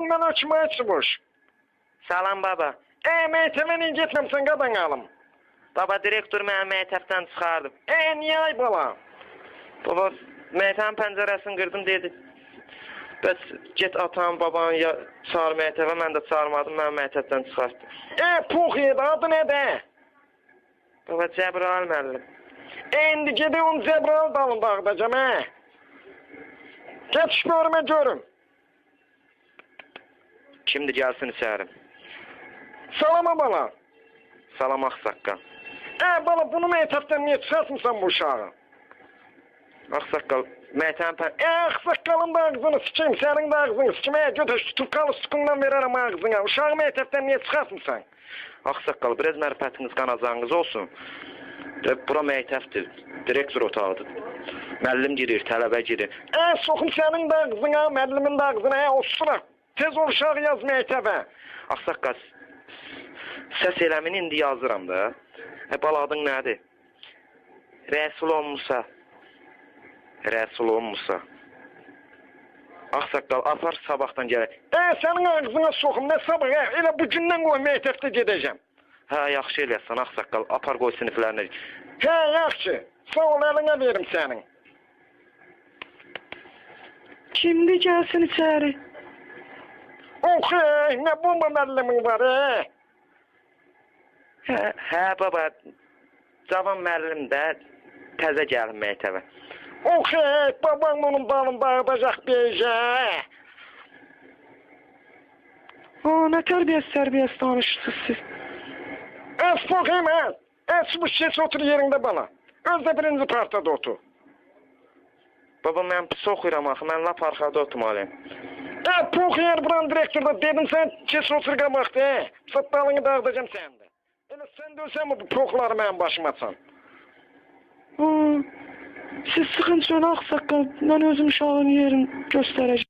Salam bana kime çıkmış? Salam baba. Mektebine gitmemsen qadan alım. Baba direktor məni məktəbdən çıxardı. Niye ay bala? Baba məktəbin pəncərəsini qırdım dedi. Bəs get atan, baban ya çağır məktəbə, mən də çağırmadım, mən məktəbdən çıxartdım. Pux yedi, adı nədir? Baba Cəbrail müəllim. İndi gedi onu Cəbrail dalın dağıdacam, Geç görme görüm. Kimdir gəlsin içəri? Salama bala. Salam Ağsaqqal. Bala bunu mektepten niye çıkartmışsan bu uşağı? Ağsaqqal, məktəbin Ağsaqqalın da ağzını sikeyim, senin de ağzını sikeyim. Götür şu tutkalı sükundan veririm ağzına. Uşağı mektepten niye çıkartmışsan? Ağsaqqal, biraz mərifətiniz, qanacağınız olsun. Bura məktəbdir, direktor otağıdır. Müəllim girir, tələbə girir. Sokum senin de ağzına, müəllimin de ağzına. Osura. Tez o uşağı yaz mektebe. Ağsaqqal, səs eləmini indi yazıram da. Bala adın nədir? Rəsul Musa. Rəsul Musa. Ağsaqqal, apar sabahdan gələk. Senin ağzına sokum, ne sabah? Elə bu gündən qoy mektepte gideceğim. Yaxşı eləyəsən, Ağsaqqal, apar qoy siniflərinə. Yaxşı. Sağ ol, eline verim senin. Kimdi gəlsin içəri? Ne bomba müəllimin var, Hə baba, cavan müəllim də təzə gəlin məktəbə. Babam onun dalını dağıdacaq beyəcə. Nə tərbiyəsi danışırsınız siz? Bakayım, bu şiş otur yerinde bana. Özde birinci partada otur. Baba, mən pis oxuyuram axı, mən lap arxada oturmalıyım. Pux yer buranın direktorda dedim sen şiş otur qabaqda, Sattalını dağıdacağım sende. Sen de ölsen mi bu puxları mənim başıma atsan? Siz sıkıntı yok Ağsaqqal. Ben özüm uşağın yerini göstereceğim.